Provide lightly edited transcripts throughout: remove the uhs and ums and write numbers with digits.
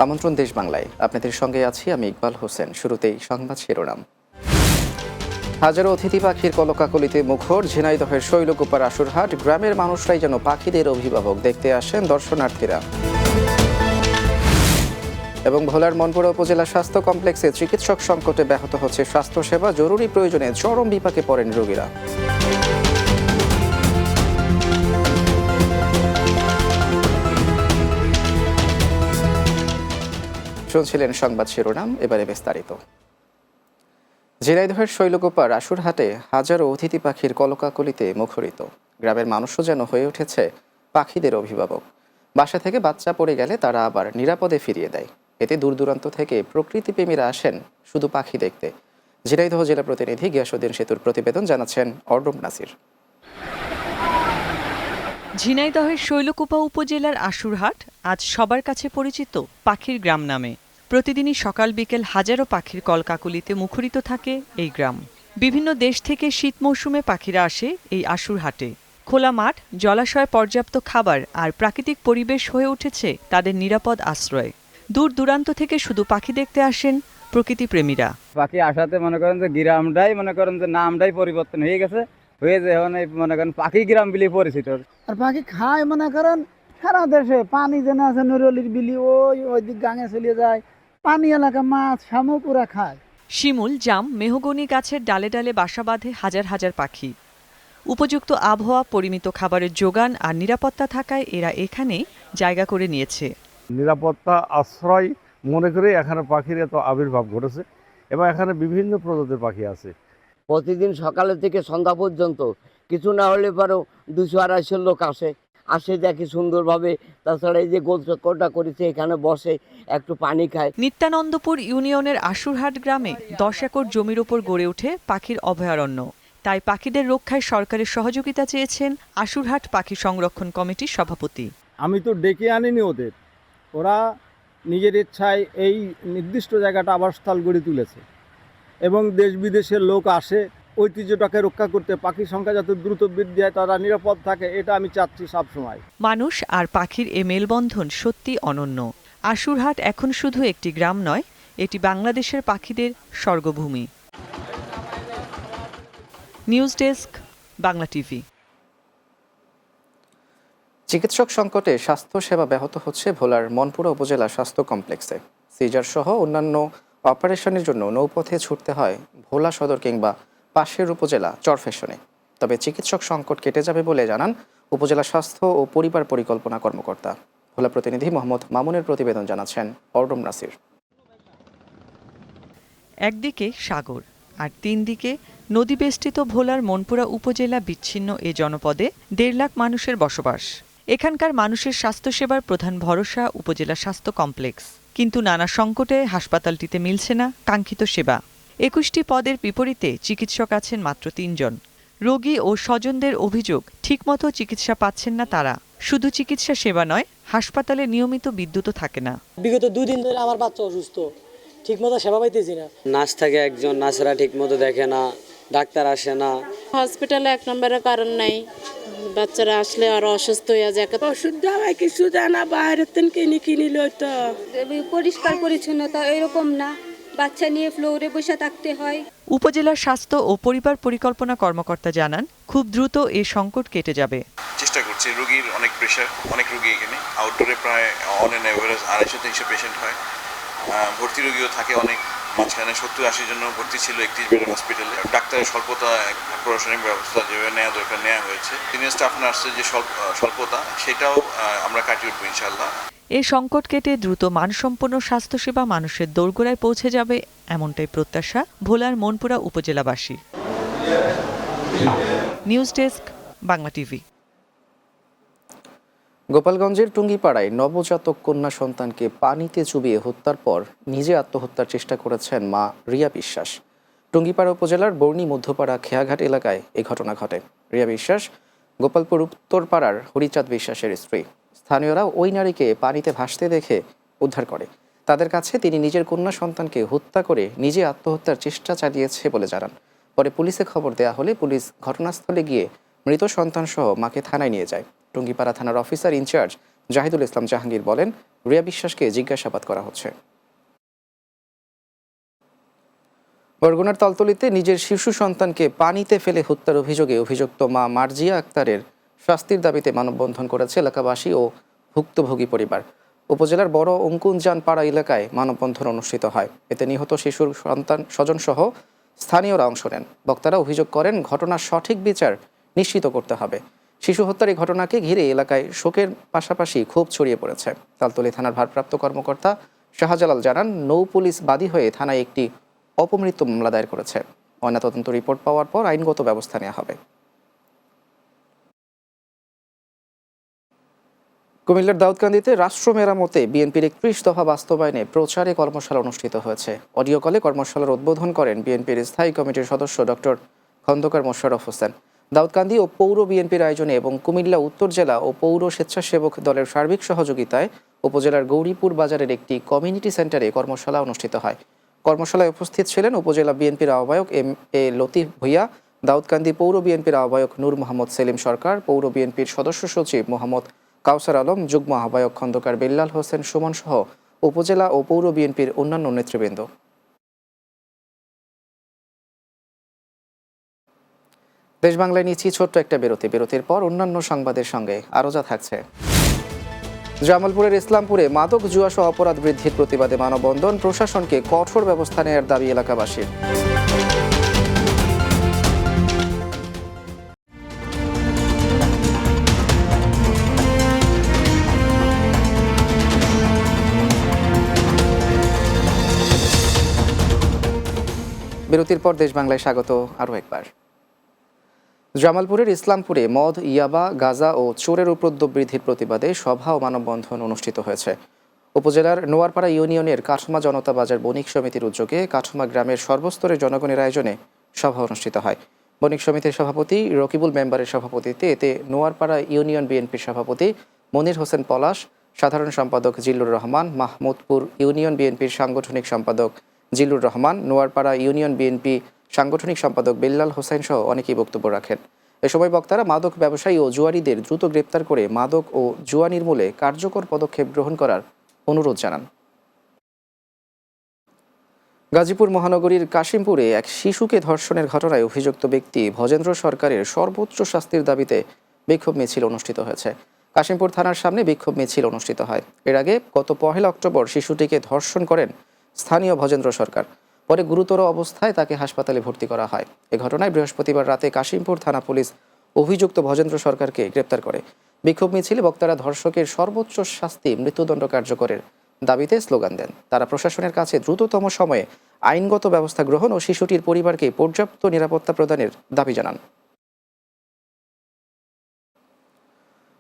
আমন্ত্রণ দেশ বাংলায়, আপনাদের সঙ্গে আছি আমি ইকবাল হোসেন। শুরুতেই সংবাদ শিরোনাম। হাজারো অতিথি পাখির কলকাকলিতে মুখর ঝিনাইদহের শৈলকুপার আশুরহাট। গ্রামের মানুষরাই যেন পাখিদের অভিভাবক, দেখতে আসেন দর্শনার্থীরা। এবং ভোলার মনপুরা উপজেলা স্বাস্থ্য কমপ্লেক্সে চিকিৎসক সংকটে ব্যাহত হচ্ছে স্বাস্থ্যসেবা। জরুরি প্রয়োজনে চরম বিপাকে পড়েন রোগীরা। শুনছিলেন সংবাদ শিরোনাম, এবারে বিস্তারিত। ঝিনাইদহের শৈলকুপার আশুরহাটে হাজারো অতিথি পাখির কলকাকলিতে মুখরিত। গ্রামের মানুষও যেন হয়ে উঠেছে পাখিদের অভিভাবক। বাসা থেকে বাচ্চা পড়ে গেলে তারা আবার নিরাপদে ফিরিয়ে দেয়। এতে দূর দূরান্ত থেকে প্রকৃতিপ্রেমীরা আসেন শুধু পাখি দেখতে। ঝিনাইদহ জেলা প্রতিনিধি গিয়াসউদ্দিন সেতুর প্রতিবেদন, জানাচ্ছেন অর্ণব নাসির। ঝিনাইদহের শৈলকুপা উপজেলার আশুরহাট আজ সবার কাছে পরিচিত পাখির গ্রাম নামে। প্রতিদিনই সকাল বিকেল হাজারো পাখির কলকাকলিতে মুখরিত থাকে এই গ্রাম। বিভিন্ন দেশ থেকে শীত মৌসুমে পাখিরা আসে এই আশুরহাটে। খোলা মাঠ, জলাশয়, পর্যাপ্ত খাবার আর প্রাকৃতিক পরিবেশ হয়ে উঠেছে তাদের নিরাপদ আশ্রয়। দূর দূরান্ত থেকে শুধু পাখি দেখতে আসেন প্রকৃতিপ্রেমীরা। পাখি আসাতে মনে করেন যে গ্রামটাই মনে করেন যে নামটাই পরিবর্তন হয়ে গেছে, হয়ে যে এখন মনে করেন পাখি গ্রাম বিলি পরিচিত। আর পাখি খায় মনে করেন সারা দেশে। পানি যেন আছে নুরলির বিলি, ওই দিক গাঙে চলে যায়। পানি এলাকা মাছ শামুক ওরা খায়। শিমুল, জাম, মেহগনি গাছের ডালে ডালে বাসা বাঁধে হাজার হাজার পাখি। উপযুক্ত আবহাওয়া, পরিমিত খাবারের যোগান আর নিরাপত্তা থাকায় এরা এখানেই জায়গা করে নিয়েছে। নিরাপত্তা আশ্রয় মনে করে এখানে পাখির এত আবির্ভাব ঘটেছে এবং এখানে বিভিন্ন প্রজাতির পাখি আছে। প্রতিদিন সকালে থেকে সন্ধ্যা পর্যন্ত কিছু না হলে পরেও 200-250 লোক আসে দেখে সুন্দরভাবে। তাছাড়া এই যে গোলচক্করটা করেছে, এখানে বসে একটু পানি খায়। নিত্যানন্দপুর ইউনিয়নের আশুরহাট গ্রামে 10 একর জমির ওপর গড়ে ওঠে পাখির অভয়ারণ্য। তাই পাখিদের রক্ষায় সরকারের সহযোগিতা চেয়েছেন আশুরহাট পাখি সংরক্ষণ কমিটির সভাপতি। আমি তো ডেকে আনিনি ওদের, ওরা নিজের ইচ্ছায় এই নির্দিষ্ট জায়গাটা আবাসস্থল গড়ে তুলেছে এবং দেশ বিদেশের লোক আসে ঐতিহ্যটাকে রক্ষা করতে। পাখির সংখ্যা যাতে দ্রুত বৃদ্ধি হয়, তারা নিরাপদ থাকে, এটা আমি চাচ্ছি সবসময়। মানুষ আর পাখির এ মেলবন্ধন সত্যি অনন্য। আশুরহাট এখন শুধু একটি গ্রাম নয়, এটি বাংলাদেশের পাখিদের স্বর্গভূমি। News desk, Bangla TV. চিকিৎসক সংকটে স্বাস্থ্যসেবা ব্যাহত হচ্ছে ভোলার মনপুরা উপজেলা স্বাস্থ্য কমপ্লেক্সে। সিজার সহ অন্যান্য অপারেশনের জন্য নৌপথে ছুটতে হয় ভোলা সদর কিংবা পাশের উপজেলা চরফ্যাশনে। তবে চিকিৎসক সংকট কেটে যাবে বলে জানান উপজেলা স্বাস্থ্য ও পরিবার পরিকল্পনা কর্মকর্তা। ভোলা প্রতিনিধি মোহাম্মদ মামুনের প্রতিবেদন, জানাচ্ছেন অর্ণব নাসির। একদিকে সাগর আর তিন দিকে নদী বেষ্টিত ভোলার মনপুরা উপজেলা বিচ্ছিন্ন এ জনপদে 1.5 লাখ মানুষের বসবাস। এখানকার মানুষের স্বাস্থ্যসেবার প্রধান ভরসা উপজেলা স্বাস্থ্য কমপ্লেক্স। কিন্তু নানা সংকটে হাসপাতালটিতে মিলছে না কাঙ্ক্ষিত সেবা। 21টি পদের বিপরীতে চিকিৎসক আছেন মাত্র 3 জন। রোগী ও স্বজনদের অভিযোগ, ঠিকমতো চিকিৎসা পাচ্ছেন না তারা। শুধু চিকিৎসা সেবা নয়, হাসপাতালে নিয়মিত বিদ্যুৎও থাকে না। বিগত 2 দিন ধরে আমার বাচ্চা অসুস্থ, ঠিকমতো সেবা পাইতেছি না। নার্স থাকে একজন, নার্সরা ঠিকমতো দেখে না, ডাক্তার আসে না। হসপিটালে 1 নম্বরের কারণ নাই, বাচ্চারা আসলে আরো অসুস্থ হয়ে যায়। ওষুধ দেওয়া কিছু জানা বাইরের থেকে কিনে লইতো। পরিষ্কার পরিচ্ছন্নতা এরকম না, বাচ্চা নিয়ে ফ্লোরে বসে থাকতে হয়। উপজেলার স্বাস্থ্য ও পরিবার পরিকল্পনা কর্মকর্তা জানান, খুব দ্রুত এই সংকট কেটে যাবে। চেষ্টা করছি। রোগীর অনেক প্রেশার, অনেক রোগী এখানে। আউটডোরে প্রায় অন অ্যান এভারেজ 250-300 পেশেন্ট হয়। ভর্তি রোগীও থাকে অনেক। মাঝখানে 70-80 জন ভর্তি ছিল 31 বেডের হসপিটালে। ডাক্তারের স্বল্পতা, প্রশাসনিক ব্যবস্থা যেভাবে নেওয়া দরকার নেওয়া হয়েছে। সিনিয়র স্টাফ নার্সের যে স্বল্পতা, সেটাও আমরা কাটিয়ে উঠবো ইনশাআল্লাহ। এই সংকট কেটে দ্রুত মানসম্পন্ন স্বাস্থ্যসেবা মানুষের দোরগোড়ায় পৌঁছে যাবে, এমনটাই প্রত্যাশা ভোলার মনপুরা উপজেলাবাসী। News desk, Bangla TV. গোপালগঞ্জের টুঙ্গিপাড়ায় নবজাতক কন্যা সন্তানকে পানিতে চুবিয়ে হত্যার পর নিজে আত্মহত্যার চেষ্টা করেছেন মা রিয়া বিশ্বাস। টুঙ্গিপাড়া উপজেলার বর্ণী মধ্যপাড়া খেয়াঘাট এলাকায় এই ঘটনা ঘটে। রিয়া বিশ্বাস গোপালপুর উত্তরপাড়ার হরিচাঁদ বিশ্বাসের স্ত্রী। স্থানীয়রা ওই নারীকে পানিতে ভাসতে দেখে উদ্ধার করে। তাদের কাছে তিনি নিজের কন্যা সন্তানকে হত্যা করে নিজে আত্মহত্যার চেষ্টা চালিয়েছে বলে জানান। পরে পুলিশে খবর দেওয়া হলে পুলিশ ঘটনাস্থলে গিয়ে মৃত সন্তানসহ মাকে থানায় নিয়ে যায়। টুঙ্গিপাড়া থানার অফিসার ইনচার্জ জাহিদুল ইসলাম জাহাঙ্গীর বলেন, রিয়া বিশ্বাসকে জিজ্ঞাসাবাদ করা হচ্ছে। বরগুনার তালতলীতে নিজের শিশু সন্তানকে পানিতে ফেলে হত্যার অভিযোগে অভিযুক্ত মা মার্জিয়া আক্তারের শাস্তির দাবিতে মানববন্ধন করেছে এলাকাবাসী ও ভুক্তভোগী পরিবার। উপজেলার বড় অঙ্কুনজান পাড়া এলাকায় মানববন্ধন অনুষ্ঠিত হয়। এতে নিহত শিশুর সন্তান স্বজনসহ স্থানীয়রা অংশ নেন। বক্তারা অভিযোগ করেন, ঘটনার সঠিক বিচার নিশ্চিত করতে হবে। শিশু হত্যার এই ঘটনাকে ঘিরে এলাকায় শোকের পাশাপাশি ক্ষোভ ছড়িয়ে পড়েছে। তালতলী থানার ভারপ্রাপ্ত কর্মকর্তা শাহজালাল জানান, নৌ পুলিশ বাদী হয়ে থানায় একটি অপমৃত্যু মামলা দায়ের করেছে। ময়নাতদন্ত রিপোর্ট পাওয়ার পর আইনগত ব্যবস্থা নেওয়া হবে। কুমিল্লার দাউদকান্দিতে রাষ্ট্র মেরামতে বিএনপির 31 দফা বাস্তবায়নে প্রচারে কর্মশালা অনুষ্ঠিত হয়েছে। অডিও কলে কর্মশালার উদ্বোধন করেন বিএনপির স্থায়ী কমিটির সদস্য ডক্টর খন্দকার মোশাররফ হোসেন। দাউদকান্দি ও পৌর বিএনপির আয়োজনে এবং কুমিল্লা উত্তর জেলা ও পৌর স্বেচ্ছাসেবক দলের সার্বিক সহযোগিতায় উপজেলার গৌরীপুর বাজারের একটি কমিউনিটি সেন্টারে কর্মশালা অনুষ্ঠিত হয়। কর্মশালায় উপস্থিত ছিলেন উপজেলা বিএনপির আহ্বায়ক এম এ লতিফ ভুইয়া, দাউদকান্দি পৌর বিএনপির আহ্বায়ক নূর মোহাম্মদ সেলিম সরকার, পৌর বিএনপির সদস্য সচিব মোহাম্মদ কাউসার আলম, যুগ্ম আহ্বায়ক খন্দকার বেল্লাল হোসেন সুমন সহ উপজেলা ও পৌর বিএনপির অন্যান্য নেতৃবৃন্দ। দেশ বাংলায় নিচ্ছি ছোট্ট একটা বিরতির পর অন্যান্য সংবাদের সঙ্গে আরও যা থাকছে। জামালপুরের ইসলামপুরে মাদক জুয়াসহ অপরাধ বৃদ্ধির প্রতিবাদে মানববন্ধন, প্রশাসনকে কঠোর ব্যবস্থা নেওয়ার দাবি এলাকাবাসীর। বিরতির পর দেশ বাংলায় স্বাগত আরও একবার। জামালপুরের ইসলামপুরে মদ, ইয়াবা, গাঁজা ও চোরের উপদ্রব বৃদ্ধির প্রতিবাদে সভা ও মানববন্ধন অনুষ্ঠিত হয়েছে। উপজেলার নোয়ারপাড়া ইউনিয়নের কাঠমা জনতা বাজার বণিক সমিতির উদ্যোগে কাঠমা গ্রামের সর্বস্তরের জনগণের আয়োজনে সভা অনুষ্ঠিত হয়। বণিক সমিতির সভাপতি রকিবুল মেম্বারের সভাপতিত্বে এতে নোয়ারপাড়া ইউনিয়ন বিএনপির সভাপতি মনির হোসেন পলাশ, সাধারণ সম্পাদক জিল্লুর রহমান, মাহমুদপুর ইউনিয়ন বিএনপির সাংগঠনিক সম্পাদক জিল্লুর রহমান, নোয়ারপাড়া ইউনিয়ন বিএনপি সাংগঠনিক সম্পাদক বেল্লাল হোসেন সহ অনেকেই বক্তব্য রাখেন। এ সময় বক্তারা মাদক ব্যবসায়ী ও জুয়ারিদের দ্রুত গ্রেপ্তার করে মাদক ও জুয়া নির্মূলে কার্যকর পদক্ষেপ গ্রহণ করার অনুরোধ জানান। গাজীপুর মহানগরীর কাশিমপুরে এক শিশুকে ধর্ষণের ঘটনায় অভিযুক্ত ব্যক্তি ভজেন্দ্র সরকারের সর্বোচ্চ শাস্তির দাবিতে বিক্ষোভ মিছিল অনুষ্ঠিত হয়েছে। কাশিমপুর থানার সামনে বিক্ষোভ মিছিল অনুষ্ঠিত হয়। এর আগে গত 1 অক্টোবর শিশুটিকে ধর্ষণ করেন স্থানীয় ভজেন্দ্র সরকার। পরে গুরুতর অবস্থায় তাকে হাসপাতালে ভর্তি করা হয়। এ ঘটনায় বৃহস্পতিবার রাতে কাশিমপুর থানা পুলিশ অভিযুক্ত ভজেন্দ্র সরকারকে গ্রেপ্তার করে। বিক্ষোভ মিছিলে বক্তারা ধর্ষকের সর্বোচ্চ শাস্তি মৃত্যুদণ্ড কার্যকরের দাবিতে স্লোগান দেন। তারা প্রশাসনের কাছে দ্রুততম সময়ে আইনগত ব্যবস্থা গ্রহণ ও শিশুটির পরিবারকে পর্যাপ্ত নিরাপত্তা প্রদানের দাবি জানান।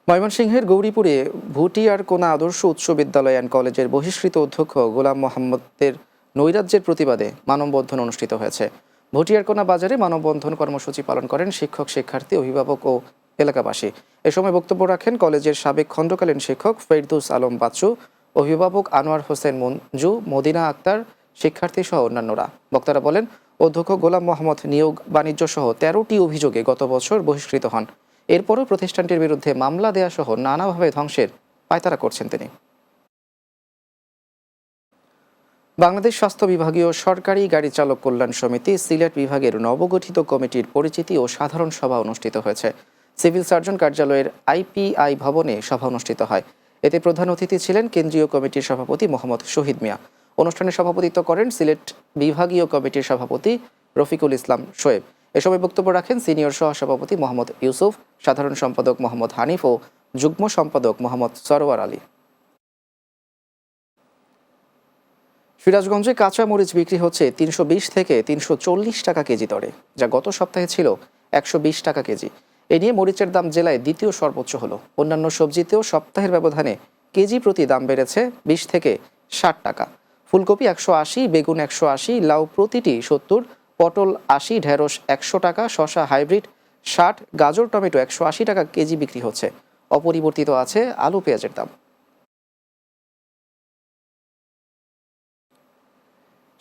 ময়মনসিংহের গৌরীপুরে ভুটিয়ারকোনা আদর্শ উচ্চ বিদ্যালয় অ্যান্ড কলেজের বহিষ্কৃত অধ্যক্ষ গোলাম মোহাম্মদের নৈরাজ্যের প্রতিবাদে মানববন্ধন অনুষ্ঠিত হয়েছে। ভুটিয়ারকোনা বাজারে মানববন্ধন কর্মসূচি পালন করেন শিক্ষক, শিক্ষার্থী, অভিভাবক ও এলাকাবাসী। এ সময় বক্তব্য রাখেন কলেজের সাবেক খণ্ডকালীন শিক্ষক ফেরদৌস আলম বাচ্চু, অভিভাবক আনোয়ার হোসেন মঞ্জু, মদিনা আক্তার, শিক্ষার্থী সহ অন্যান্যরা। বক্তারা বলেন, অধ্যক্ষ গোলাম মোহাম্মদ নিয়োগ, বাণিজ্য সহ 13টি অভিযোগে গত বছর বহিষ্কৃত হন। এরপরও প্রতিষ্ঠানটির বিরুদ্ধে মামলা দেয়া সহ নানাভাবে ধ্বংসের পায়তারা করছেন তিনি। বাংলাদেশ স্বাস্থ্য বিভাগীয় সরকারি গাড়ি চালক কল্যাণ সমিতি সিলেট বিভাগের নবগঠিত কমিটির পরিচিতি ও সাধারণ সভা অনুষ্ঠিত হয়েছে। সিভিল সার্জন কার্যালয়ের আইপিআই ভবনে সভা অনুষ্ঠিত হয়। এতে প্রধান অতিথি ছিলেন কেন্দ্রীয় কমিটির সভাপতি মোহাম্মদ শহীদ মিয়া। অনুষ্ঠানে সভাপতিত্ব করেন সিলেট বিভাগীয় কমিটির সভাপতি রফিকুল ইসলাম শোয়েব। এ সময় বক্তব্য রাখেন সিনিয়র সহসভাপতি মোহাম্মদ ইউসুফ, সাধারণ সম্পাদক মোহাম্মদ হানিফ ও যুগ্ম সম্পাদক মোহাম্মদ সরওয়ার আলী। সিরাজগঞ্জে কাঁচা মরিচ বিক্রি হচ্ছে 320 থেকে 340 টাকা কেজি দরে, যা গত সপ্তাহে ছিল 120 টাকা কেজি। এ নিয়ে মরিচের দাম জেলায় দ্বিতীয় সর্বোচ্চ হলো। অন্যান্য সবজিতেও সপ্তাহের ব্যবধানে কেজি প্রতি দাম বেড়েছে 20 থেকে 60 টাকা। ফুলকপি 180, বেগুন 180, লাউ প্রতিটি 70, পটল 80, ঢেঁড়স 100 টাকা, শসা হাইব্রিড 60, গাজর টমেটো 180 টাকা কেজি বিক্রি হচ্ছে। অপরিবর্তিত আছে আলু পেঁয়াজের দাম।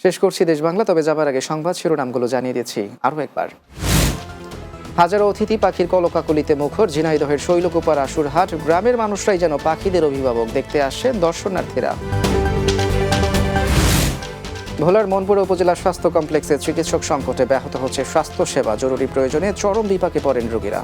শেষ করছি দেশ বাংলা, তবে যাবার আগে সংবাদ শিরোনামগুলো জানিয়ে দিচ্ছি আরও একবার। হাজারো অতিথি পাখির কলকাকলিতে মুখর ঝিনাইদহের শৈলকুপার আশুরহাট। গ্রামের মানুষরাই যেন পাখিদের অভিভাবক, দেখতে আসছেন দর্শনার্থীরা। ভোলার মনপুরা উপজেলা স্বাস্থ্য কমপ্লেক্সে চিকিৎসক সংকটে ব্যাহত হচ্ছে স্বাস্থ্যসেবা। জরুরি প্রয়োজনে চরম বিপাকে পড়েন রোগীরা।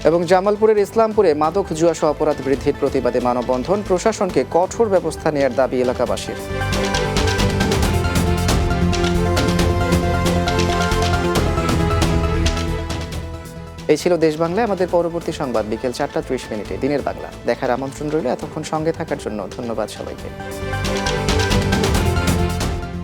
এবং জামালপুরের ইসলামপুরে মাদক জুয়াসহ অপরাধ বৃদ্ধির প্রতিবাদে মানববন্ধন। প্রশাসনকে কঠোর ব্যবস্থা নেয়ার দাবি এলাকাবাসীর। এই ছিল দেশ বাংলায়। আমাদের পরবর্তী সংবাদ বিকেল 4টা 30 মিনিটে দিনের বাংলা দেখার আমন্ত্রণ রইল। এতক্ষণ সঙ্গে থাকার জন্য ধন্যবাদ সবাইকে।